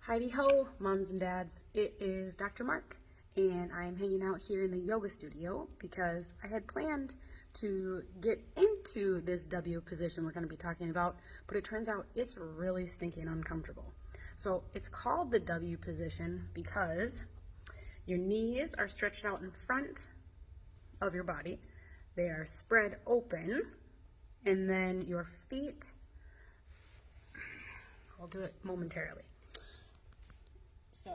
Heidi ho, moms and dads. It is Dr. Mark, and I'm hanging out here in the yoga studio because I had planned to get into this W position we're going to be talking about, but it turns out it's really stinking uncomfortable. So it's called the W position because your knees are stretched out in front of your body. They are spread open, and then your feet, I'll do it momentarily. So,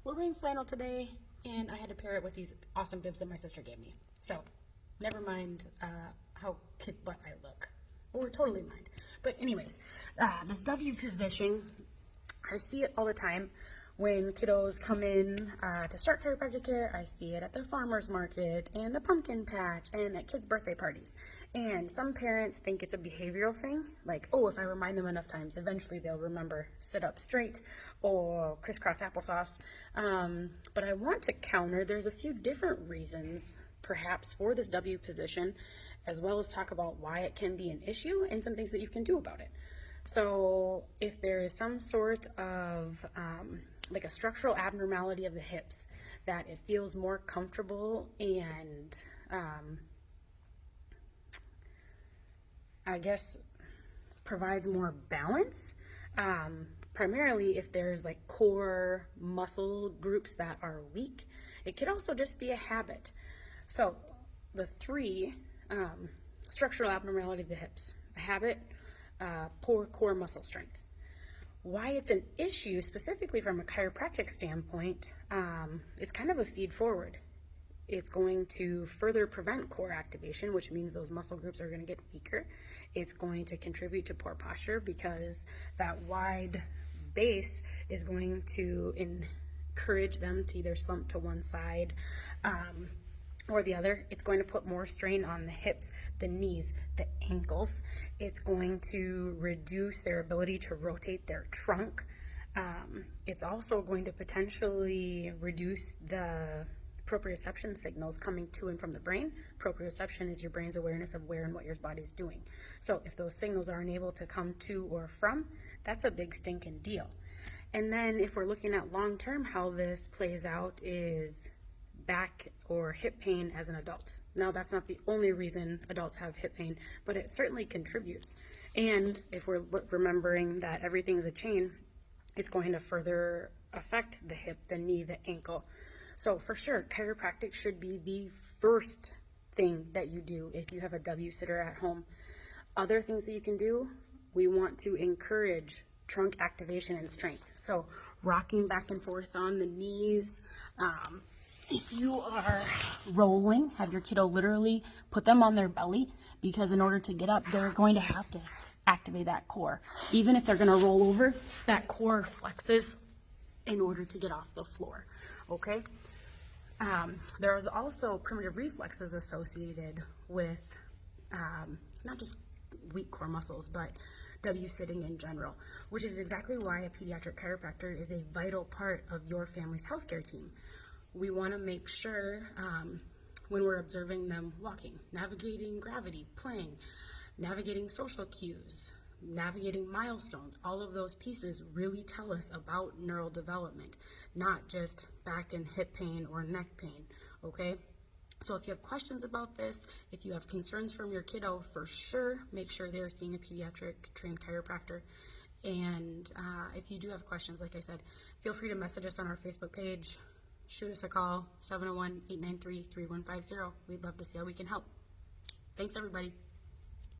we're wearing flannel today, and I had to pair it with these awesome bibs that my sister gave me. So, never mind how kick butt I look. Or totally mind. But anyways, this W position, I see it all the time when kiddos come in to start chiropractic care. I see it at the farmer's market and the pumpkin patch and at kids' birthday parties. And some parents think it's a behavioral thing, like, oh, if I remind them enough times, eventually they'll remember sit up straight or crisscross applesauce. But I want to counter, there's a few different reasons perhaps for this W position, as well as talk about why it can be an issue and some things that you can do about it. So if there is some sort of like a structural abnormality of the hips, that it feels more comfortable and I guess provides more balance, primarily if there's like core muscle groups that are weak. It could also just be a habit. So the three, structural abnormality of the hips, a habit, poor core muscle strength. Why it's an issue, specifically from a chiropractic standpoint, it's kind of a feed forward. It's going to further prevent core activation, which means those muscle groups are going to get weaker. It's going to contribute to poor posture because that wide base is going to encourage them to either slump to one side or the other. It's going to put more strain on the hips, the knees, the ankles. It's going to reduce their ability to rotate their trunk. It's also going to potentially reduce the proprioception signals coming to and from the brain. Proprioception is your brain's awareness of where and what your body's doing. So if those signals aren't able to come to or from, that's a big stinking deal. And then if we're looking at long-term, how this plays out is back or hip pain as an adult. Now, that's not the only reason adults have hip pain, but it certainly contributes. And if we're remembering that everything's a chain, it's going to further affect the hip, the knee, the ankle. So for sure, chiropractic should be the first thing that you do if you have a W sitter at home. Other things that you can do, we want to encourage trunk activation and strength. So rocking back and forth on the knees. If you are rolling, have your kiddo literally put them on their belly, because in order to get up, they're going to have to activate that core. Even if they're going to roll over, that core flexes in order to get off the floor, okay? There is also primitive reflexes associated with not just weak core muscles, but W sitting in general, which is exactly why a pediatric chiropractor is a vital part of your family's healthcare team. We want to make sure when we're observing them walking, navigating gravity, playing, navigating social cues, navigating milestones, all of those pieces really tell us about neural development, not just back and hip pain or neck pain, okay? So if you have questions about this, if you have concerns from your kiddo, for sure, make sure they're seeing a pediatric trained chiropractor. And if you do have questions, like I said, feel free to message us on our Facebook page. Shoot us a call, 701-893-3150. We'd love to see how we can help. Thanks, everybody.